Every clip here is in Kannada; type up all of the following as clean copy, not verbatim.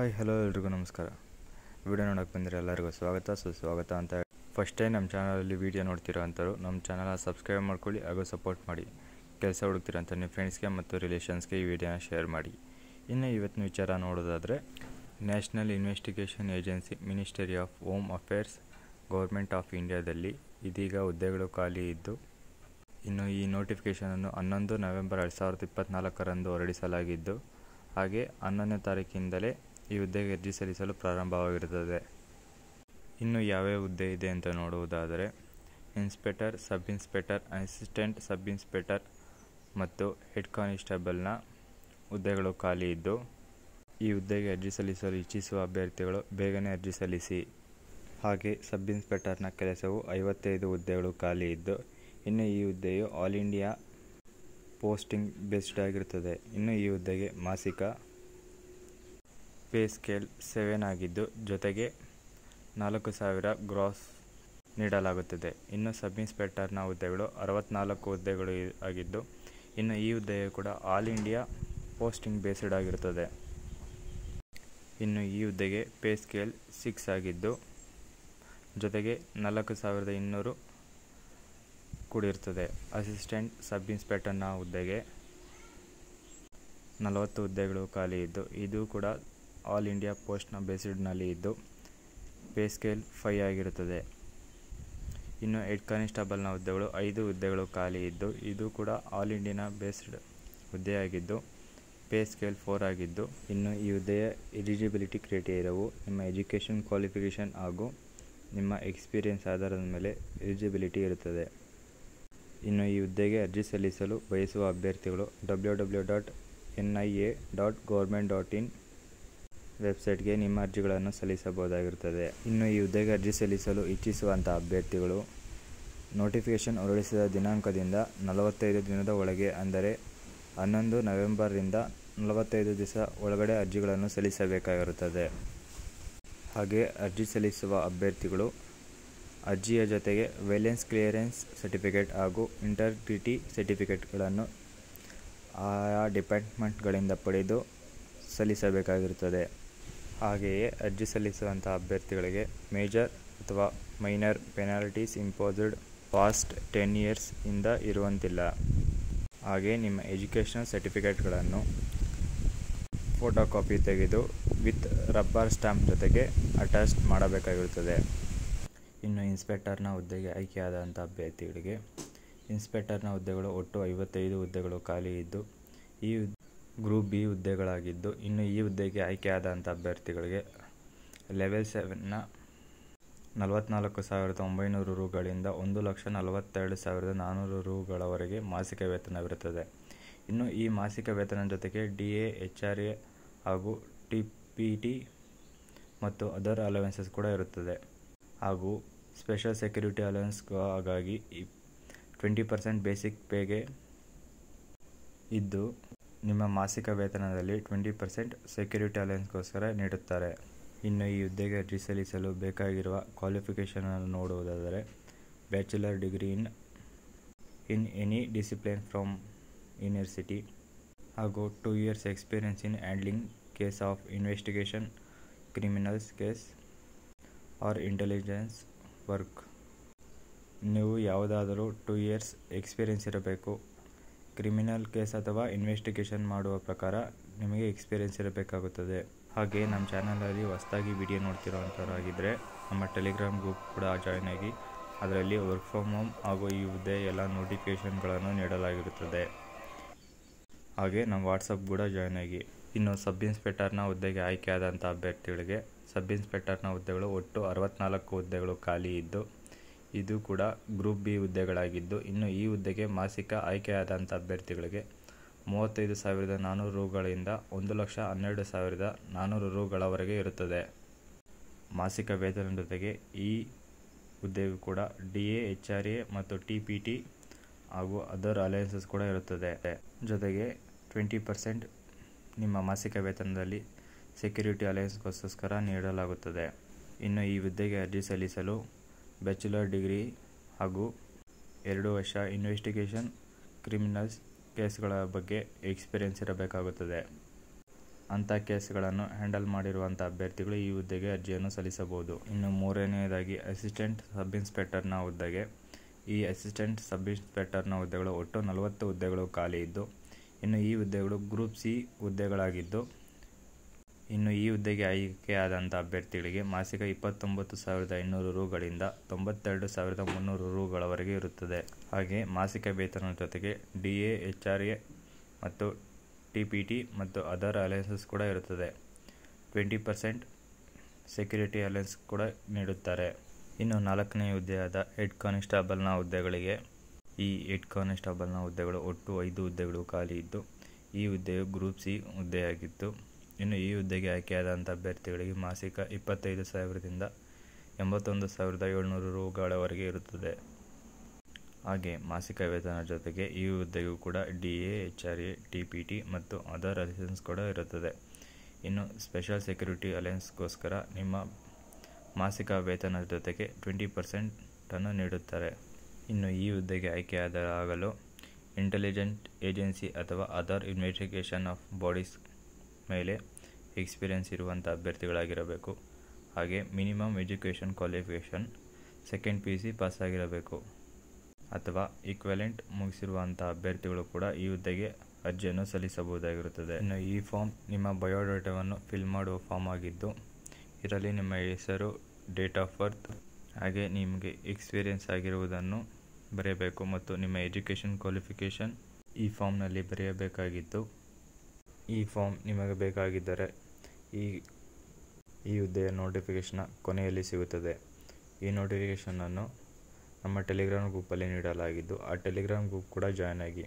ಹಾಯ್ ಹಲೋ ಎಲ್ರಿಗೂ ನಮಸ್ಕಾರ. ವಿಡಿಯೋ ನೋಡೋಕೆ ಬಂದರೆ ಎಲ್ಲರಿಗೂ ಸುಸ್ವಾಗತ ಅಂತ. ಫಸ್ಟ್ ಟೈಮ್ ನಮ್ಮ ಚಾನಲಲ್ಲಿ ವೀಡಿಯೋ ನೋಡ್ತಿರೋ ಅಂಥವ್ರು ನಮ್ಮ ಚಾನಲ್ನ ಸಬ್ಸ್ಕ್ರೈಬ್ ಮಾಡ್ಕೊಳ್ಳಿ ಹಾಗೂ ಸಪೋರ್ಟ್ ಮಾಡಿ. ಕೆಲಸ ಹುಡುಕ್ತಿರೋಂಥ ನಿಮ್ಮ ಫ್ರೆಂಡ್ಸ್ಗೆ ಮತ್ತು ರಿಲೇಷನ್ಸ್ಗೆ ಈ ವಿಡಿಯೋನ ಶೇರ್ ಮಾಡಿ. ಇನ್ನು ಇವತ್ತಿನ ವಿಚಾರ ನೋಡೋದಾದರೆ, national investigation agency, ministry of home affairs, government of ಇಂಡಿಯಾದಲ್ಲಿ ಇದೀಗ ಹುದ್ದೆಗಳು ಖಾಲಿ ಇದ್ದು, ಇನ್ನು ಈ ನೋಟಿಫಿಕೇಷನನ್ನು 11 ನವೆಂಬರ್ 2024 ಹೊರಡಿಸಲಾಗಿದ್ದು, ಹಾಗೆ 11ನೇ ತಾರೀಕಿಂದಲೇ ಈ ಹುದ್ದೆಗೆ ಅರ್ಜಿ ಸಲ್ಲಿಸಲು ಪ್ರಾರಂಭವಾಗಿರುತ್ತದೆ. ಇನ್ನು ಯಾವ್ಯಾವ ಹುದ್ದೆ ಇದೆ ಅಂತ ನೋಡುವುದಾದರೆ, inspector, sub inspector, assistant sub inspector ಮತ್ತು ಹೆಡ್ ಕಾನಿಸ್ಟೇಬಲ್ನ ಹುದ್ದೆಗಳು ಖಾಲಿ ಇದ್ದು, ಈ ಹುದ್ದೆಗೆ ಅರ್ಜಿ ಸಲ್ಲಿಸಲು ಇಚ್ಛಿಸುವ ಅಭ್ಯರ್ಥಿಗಳು ಬೇಗನೆ ಅರ್ಜಿ ಸಲ್ಲಿಸಿ. ಹಾಗೆ ಸಬ್ ಇನ್ಸ್ಪೆಕ್ಟರ್ನ ಕೆಲಸವು 55 ಹುದ್ದೆಗಳು ಖಾಲಿ ಇದ್ದು, ಇನ್ನು ಈ ಹುದ್ದೆಯು ಆಲ್ ಇಂಡಿಯಾ ಪೋಸ್ಟಿಂಗ್ ಬೇಸ್ಡ್ ಆಗಿರುತ್ತದೆ. ಇನ್ನು ಈ ಹುದ್ದೆಗೆ ಮಾಸಿಕ ಪೇ ಸ್ಕೇಲ್ 7 ಆಗಿದ್ದು, ಜೊತೆಗೆ 4,000 ಗ್ರಾಸ್ ನೀಡಲಾಗುತ್ತದೆ. ಇನ್ನು ಸಬ್ ಇನ್ಸ್ಪೆಕ್ಟರ್ನ ಹುದ್ದೆಗಳು 64 ಹುದ್ದೆಗಳು ಆಗಿದ್ದು, ಇನ್ನು ಈ ಹುದ್ದೆಯು ಕೂಡ ಆಲ್ ಇಂಡಿಯಾ ಪೋಸ್ಟಿಂಗ್ ಬೇಸ್ಡ್ ಆಗಿರುತ್ತದೆ. ಇನ್ನು ಈ ಹುದ್ದೆಗೆ ಪೇ ಸ್ಕೇಲ್ 6 ಆಗಿದ್ದು, ಜೊತೆಗೆ 4,200 ಕೂಡಿರುತ್ತದೆ. ಅಸಿಸ್ಟೆಂಟ್ ಸಬ್ ಇನ್ಸ್ಪೆಕ್ಟರ್ನ ಹುದ್ದೆಗೆ 40 ಹುದ್ದೆಗಳು ಖಾಲಿ ಇದ್ದು, ಇದು ಕೂಡ ಆಲ್ ಇಂಡಿಯಾ ಪೋಸ್ಟ್ನ ಬೇಸ್ಡ್ನಲ್ಲಿ ಇದ್ದು, ಪೇ ಸ್ಕೇಲ್ 5 ಆಗಿರುತ್ತದೆ. ಇನ್ನು ಹೆಡ್ ಕಾನಿಸ್ಟೇಬಲ್ನ ಹುದ್ದೆಗಳು 5 ಹುದ್ದೆಗಳು ಖಾಲಿ ಇದ್ದು, ಇದು ಕೂಡ ಆಲ್ ಇಂಡಿಯಾ ಬೇಸ್ಡ್ ಹುದ್ದೆಯಾಗಿದ್ದು, ಪೇ ಸ್ಕೇಲ್ 4 ಆಗಿದ್ದು, ಇನ್ನು ಈ ಹುದ್ದೆಯ ಎಲಿಜಿಬಿಲಿಟಿ ಕ್ರೈಟೀರಿಯಾವು ನಿಮ್ಮ ಎಜುಕೇಷನ್ ಕ್ವಾಲಿಫಿಕೇಷನ್ ಹಾಗೂ ನಿಮ್ಮ ಎಕ್ಸ್ಪೀರಿಯನ್ಸ್ ಆಧಾರದ ಮೇಲೆ ಎಲಿಜಿಬಿಲಿಟಿ ಇರುತ್ತದೆ. ಇನ್ನು ಈ ಹುದ್ದೆಗೆ ಅರ್ಜಿ ಸಲ್ಲಿಸಲು ಬಯಸುವ ಅಭ್ಯರ್ಥಿಗಳು www.nia.government.in ವೆಬ್ಸೈಟ್ಗೆ ನಿಮ್ಮ ಅರ್ಜಿಗಳನ್ನು ಸಲ್ಲಿಸಬಹುದಾಗಿರುತ್ತದೆ. ಇನ್ನು ಈ ಹುದ್ದೆಗೆ ಅರ್ಜಿ ಸಲ್ಲಿಸಲು ಇಚ್ಛಿಸುವಂಥ ಅಭ್ಯರ್ಥಿಗಳು ನೋಟಿಫಿಕೇಷನ್ ಹೊರಡಿಸಿದ ದಿನಾಂಕದಿಂದ 45 ದಿನದ ಒಳಗೆ, ಅಂದರೆ 11 ನವೆಂಬರ್ರಿಂದ 45 ದಿವಸ ಒಳಗಡೆ ಅರ್ಜಿಗಳನ್ನು ಸಲ್ಲಿಸಬೇಕಾಗಿರುತ್ತದೆ. ಹಾಗೆ ಅರ್ಜಿ ಸಲ್ಲಿಸುವ ಅಭ್ಯರ್ಥಿಗಳು ಅರ್ಜಿಯ ಜೊತೆಗೆ ವೈಲೆನ್ಸ್ ಕ್ಲಿಯರೆನ್ಸ್ ಸರ್ಟಿಫಿಕೇಟ್ ಹಾಗೂ ಇಂಟಗ್ರಿಟಿ ಸರ್ಟಿಫಿಕೇಟ್ಗಳನ್ನು ಆಯಾ ಡಿಪಾರ್ಟ್ಮೆಂಟ್ಗಳಿಂದ ಪಡೆದು ಸಲ್ಲಿಸಬೇಕಾಗಿರುತ್ತದೆ. ಹಾಗೆಯೇ ಅರ್ಜಿ ಸಲ್ಲಿಸುವಂಥ ಅಭ್ಯರ್ಥಿಗಳಿಗೆ ಮೇಜರ್ ಅಥವಾ minor penalties imposed past 10 years ಇಂದ ಇರುವಂತಿಲ್ಲ. ಹಾಗೆ ನಿಮ್ಮ ಎಜುಕೇಷನಲ್ ಸರ್ಟಿಫಿಕೇಟ್ಗಳನ್ನು ಫೋಟೋ ಕಾಪಿ ತೆಗೆದು ವಿತ್ ರಬ್ಬರ್ ಸ್ಟ್ಯಾಂಪ್ ಜೊತೆಗೆ ಅಟ್ಯಾಚ್ ಮಾಡಬೇಕಾಗಿರುತ್ತದೆ. ಇನ್ನು ಇನ್ಸ್ಪೆಕ್ಟರ್ನ ಹುದ್ದೆಗೆ ಆಯ್ಕೆಯಾದಂಥ ಅಭ್ಯರ್ಥಿಗಳಿಗೆ ಇನ್ಸ್ಪೆಕ್ಟರ್ನ ಹುದ್ದೆಗಳು ಒಟ್ಟು 55 ಹುದ್ದೆಗಳು ಖಾಲಿ ಇದ್ದು, ಈ ಗ್ರೂಪ್ ಬಿ ಹುದ್ದೆಗಳಾಗಿದ್ದು, ಇನ್ನು ಈ ಹುದ್ದೆಗೆ ಆಯ್ಕೆಯಾದಂಥ ಅಭ್ಯರ್ಥಿಗಳಿಗೆ ಲೆವೆಲ್ 7ನ 44,900 ರೂಗಳಿಂದ 1,42,400 ರೂಗಳವರೆಗೆ ಮಾಸಿಕ ವೇತನವಿರುತ್ತದೆ. ಇನ್ನು ಈ ಮಾಸಿಕ ವೇತನ ಜೊತೆಗೆ DA, HRA ಹಾಗೂ TPT ಮತ್ತು ಅದರ್ ಅಲವೆನ್ಸಸ್ ಕೂಡ ಇರುತ್ತದೆ. ಹಾಗೂ ಸ್ಪೆಷಲ್ ಸೆಕ್ಯೂರಿಟಿ ಅಲವೆನ್ಸ್ಗಾಗಿ 20% ಬೇಸಿಕ್ ಪೇಗೆ ಇದ್ದು, ನಿಮ್ಮ ಮಾಸಿಕ ವೇತನದಲ್ಲಿ 20% ಸೆಕ್ಯೂರಿಟಿ ಅಲವೆನ್ಸ್ಗೋಸ್ಕರ ನೀಡುತ್ತಾರೆ. ಇನ್ನು ಈ ಹುದ್ದೆಗೆ ಅರ್ಜಿ ಸಲ್ಲಿಸಲು ಬೇಕಾಗಿರುವ ಕ್ವಾಲಿಫಿಕೇಷನನ್ನು ನೋಡುವುದಾದರೆ, bachelor degree in any discipline from university ಹಾಗೂ 2 years experience in handling case of investigation, criminals case or intelligence work. ನೀವು ಯಾವುದಾದರೂ 2 years ಎಕ್ಸ್ಪೀರಿಯನ್ಸ್ ಇರಬೇಕು. ಕ್ರಿಮಿನಲ್ ಕೇಸ್ ಅಥವಾ ಇನ್ವೆಸ್ಟಿಗೇಷನ್ ಮಾಡುವ ಪ್ರಕಾರ ನಿಮಗೆ ಎಕ್ಸ್ಪೀರಿಯನ್ಸ್ ಇರಬೇಕಾಗುತ್ತದೆ. ಹಾಗೆ ನಮ್ಮ ಚಾನಲಲ್ಲಿ ಹೊಸದಾಗಿ ವಿಡಿಯೋ ನೋಡ್ತಿರೋವಂಥವರಾಗಿದ್ದರೆ ನಮ್ಮ ಟೆಲಿಗ್ರಾಮ್ ಗ್ರೂಪ್ ಕೂಡ ಜಾಯ್ನ್ ಆಗಿ, ಅದರಲ್ಲಿ ವರ್ಕ್ ಫ್ರಮ್ ಹೋಮ್ ಹಾಗೂ ಈ ಹುದ್ದೆ ಎಲ್ಲ ನೋಟಿಫಿಕೇಷನ್ಗಳನ್ನು ನೀಡಲಾಗಿರುತ್ತದೆ. ಹಾಗೆ ನಮ್ಮ ವಾಟ್ಸಪ್ ಕೂಡ ಜಾಯ್ನ್ ಆಗಿ. ಇನ್ನು ಸಬ್ ಇನ್ಸ್ಪೆಕ್ಟರ್ನ ಹುದ್ದೆಗೆ ಆಯ್ಕೆಯಾದಂಥ ಅಭ್ಯರ್ಥಿಗಳಿಗೆ ಸಬ್ ಇನ್ಸ್ಪೆಕ್ಟರ್ನ ಹುದ್ದೆಗಳು ಒಟ್ಟು 64 ಹುದ್ದೆಗಳು ಖಾಲಿ ಇದ್ದು, ಇದು ಕೂಡ ಗ್ರೂಪ್ ಬಿ ಹುದ್ದೆಗಳಾಗಿದ್ದು, ಇನ್ನು ಈ ಹುದ್ದೆಗೆ ಮಾಸಿಕ ಆಯ್ಕೆಯಾದಂಥ ಅಭ್ಯರ್ಥಿಗಳಿಗೆ 35,400 ರೂಗಳಿಂದ 1,12,400 ರೂಗಳವರೆಗೆ ಇರುತ್ತದೆ. ಮಾಸಿಕ ವೇತನ ಜೊತೆಗೆ ಈ ಹುದ್ದೆಯು ಕೂಡ DA, HRA ಮತ್ತು TPT ಹಾಗೂ ಅದರ್ ಅಲವೆನ್ಸಸ್ ಕೂಡ ಇರುತ್ತದೆ. ಜೊತೆಗೆ 20% ನಿಮ್ಮ ಮಾಸಿಕ ವೇತನದಲ್ಲಿ ಸೆಕ್ಯೂರಿಟಿ ಅಲವೆನ್ಸ್ಗೋಸ್ಕರ ನೀಡಲಾಗುತ್ತದೆ. ಇನ್ನು ಈ ಹುದ್ದೆಗೆ ಅರ್ಜಿ ಸಲ್ಲಿಸಲು ಬ್ಯಾಚುಲರ್ ಡಿಗ್ರಿ ಹಾಗೂ 2 ವರ್ಷ ಇನ್ವೆಸ್ಟಿಗೇಷನ್ ಕ್ರಿಮಿನಲ್ಸ್ ಕೇಸ್ಗಳ ಬಗ್ಗೆ ಎಕ್ಸ್ಪೀರಿಯನ್ಸ್ ಇರಬೇಕಾಗುತ್ತದೆ. ಅಂಥ ಕೇಸ್ಗಳನ್ನು ಹ್ಯಾಂಡಲ್ ಮಾಡಿರುವಂಥ ಅಭ್ಯರ್ಥಿಗಳು ಈ ಹುದ್ದೆಗೆ ಅರ್ಜಿಯನ್ನು ಸಲ್ಲಿಸಬಹುದು. ಇನ್ನು ಮೂರನೆಯದಾಗಿ ಅಸಿಸ್ಟೆಂಟ್ ಸಬ್ ಇನ್ಸ್ಪೆಕ್ಟರ್ನ ಹುದ್ದೆಗೆ. ಈ ಅಸಿಸ್ಟೆಂಟ್ ಸಬ್ ಇನ್ಸ್ಪೆಕ್ಟರ್ನ ಹುದ್ದೆಗಳು ಒಟ್ಟು 40 ಹುದ್ದೆಗಳು ಖಾಲಿ ಇದ್ದು, ಇನ್ನು ಈ ಹುದ್ದೆಗಳು ಗ್ರೂಪ್ ಸಿ ಹುದ್ದೆಗಳಾಗಿದ್ದು, ಇನ್ನು ಈ ಹುದ್ದೆಗೆ ಆಯ್ಕೆಯಾದಂಥ ಅಭ್ಯರ್ಥಿಗಳಿಗೆ ಮಾಸಿಕ 29,500 ರೂಗಳಿಂದ 92,300 ರೂಗಳವರೆಗೆ ಇರುತ್ತದೆ. ಹಾಗೆ ಮಾಸಿಕ ವೇತನದ ಜೊತೆಗೆ DA, HRA ಮತ್ತು TPT ಮತ್ತು ಅದರ್ ಅಲೈನ್ಸಸ್ ಕೂಡ ಇರುತ್ತದೆ. 20% ಸೆಕ್ಯೂರಿಟಿ ಅಲೈನ್ಸ್ ಕೂಡ ನೀಡುತ್ತಾರೆ. ಇನ್ನು 4ನೇ ಹುದ್ದೆಯಾದ ಹೆಡ್ ಕಾನಿಸ್ಟೇಬಲ್ನ ಹುದ್ದೆಗಳಿಗೆ. ಈ ಹೆಡ್ ಕಾನಿಸ್ಟೇಬಲ್ನ ಹುದ್ದೆಗಳು ಒಟ್ಟು 5 ಹುದ್ದೆಗಳು ಖಾಲಿ ಇದ್ದು, ಈ ಹುದ್ದೆಯು ಗ್ರೂಪ್ ಸಿ ಹುದ್ದೆಯಾಗಿತ್ತು. ಇನ್ನು ಈ ಹುದ್ದೆಗೆ ಆಯ್ಕೆಯಾದಂಥ ಅಭ್ಯರ್ಥಿಗಳಿಗೆ ಮಾಸಿಕ 25,000ದಿಂದ 81,700 ರೂಗಳವರೆಗೆ ಇರುತ್ತದೆ. ಹಾಗೆ ಮಾಸಿಕ ವೇತನ ಜೊತೆಗೆ ಈ ಹುದ್ದೆಗೂ ಕೂಡ DA, HRA, TPT ಮತ್ತು ಅದರ್ ಅಲೈನ್ಸ್ ಕೂಡ ಇರುತ್ತದೆ. ಇನ್ನು ಸ್ಪೆಷಲ್ ಸೆಕ್ಯೂರಿಟಿ ಅಲೈನ್ಸ್ಗೋಸ್ಕರ ನಿಮ್ಮ ಮಾಸಿಕ ವೇತನದ ಜೊತೆಗೆ 20% ನೀಡುತ್ತಾರೆ. ಇನ್ನು ಈ ಹುದ್ದೆಗೆ ಆಯ್ಕೆಯಾಗಲು ಇಂಟೆಲಿಜೆಂಟ್ ಏಜೆನ್ಸಿ ಅಥವಾ ಅದರ್ ಇನ್ವೆಸ್ಟಿಗೇಷನ್ ಆಫ್ ಬಾಡೀಸ್ ಮೇಲೆ ಎಕ್ಸ್ಪೀರಿಯನ್ಸ್ ಇರುವಂಥ ಅಭ್ಯರ್ಥಿಗಳಾಗಿರಬೇಕು. ಹಾಗೆ minimum education qualification 2nd PUC pass ಆಗಿರಬೇಕು ಅಥವಾ ಈಕ್ವಲೆಂಟ್ ಮುಗಿಸಿರುವಂಥ ಅಭ್ಯರ್ಥಿಗಳು ಕೂಡ ಈ ಹುದ್ದೆಗೆ ಅರ್ಜಿಯನ್ನು ಸಲ್ಲಿಸಬಹುದಾಗಿರುತ್ತದೆ. ಇನ್ನು ಈ ಫಾರ್ಮ್ ನಿಮ್ಮ ಬಯೋಡಾಟಾವನ್ನು ಫಿಲ್ ಮಾಡುವ ಫಾರ್ಮ್ ಆಗಿದ್ದು, ಇದರಲ್ಲಿ ನಿಮ್ಮ ಹೆಸರು, ಡೇಟ್ ಆಫ್ ಬರ್ತ್ ಹಾಗೆ ನಿಮಗೆ ಎಕ್ಸ್ಪೀರಿಯನ್ಸ್ ಆಗಿರುವುದನ್ನು ಬರೆಯಬೇಕು ಮತ್ತು ನಿಮ್ಮ ಎಜುಕೇಷನ್ ಕ್ವಾಲಿಫಿಕೇಷನ್ ಈ ಫಾರ್ಮ್ನಲ್ಲಿ ಬರೆಯಬೇಕಾಗಿದ್ದು, ಈ ಫಾರ್ಮ್ ನಿಮಗೆ ಬೇಕಾಗಿದ್ದರೆ ಈ ಹುದ್ದೆಯ ನೋಟಿಫಿಕೇಷನ್ನ ಕೊನೆಯಲ್ಲಿ ಸಿಗುತ್ತದೆ. ಈ ನೋಟಿಫಿಕೇಷನನ್ನು ನಮ್ಮ ಟೆಲಿಗ್ರಾಮ್ ಗ್ರೂಪಲ್ಲಿ ನೀಡಲಾಗಿದ್ದು, ಆ ಟೆಲಿಗ್ರಾಮ್ ಗ್ರೂಪ್ ಕೂಡ ಜಾಯ್ನ್ ಆಗಿ.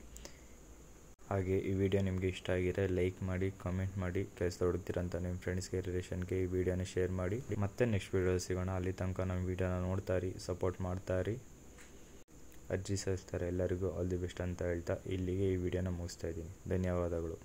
ಹಾಗೆ ಈ ವಿಡಿಯೋ ನಿಮಗೆ ಇಷ್ಟ ಆಗಿದ್ರೆ ಲೈಕ್ ಮಾಡಿ, ಕಾಮೆಂಟ್ ಮಾಡಿ, ಕೆಲಸ ಹುಡುಕ್ತಿರಂತ ನಿಮ್ಮ ಫ್ರೆಂಡ್ಸ್ಗೆ, ರಿಲೇಷನ್ಗೆ ಈ ವಿಡಿಯೋನ ಶೇರ್ ಮಾಡಿ. ಮತ್ತೆ ನೆಕ್ಸ್ಟ್ ವಿಡಿಯೋ ಸಿಗೋಣ. ಅಲ್ಲಿ ತನಕ ನಮ್ಮ ವಿಡಿಯೋನ ನೋಡ್ತಾಯಿರಿ, ಸಪೋರ್ಟ್ ಮಾಡ್ತಾಯಿರಿ, ಅರ್ಜಿ ಸಲ್ಲಿಸ್ತಾರೆ ಎಲ್ಲರಿಗೂ ಆಲ್ ದಿ ಬೆಸ್ಟ್ ಅಂತ ಹೇಳ್ತಾ ಇಲ್ಲಿಗೆ ಈ ವಿಡಿಯೋನ ಮುಗಿಸ್ತಾ ಇದ್ದೀನಿ. ಧನ್ಯವಾದಗಳು.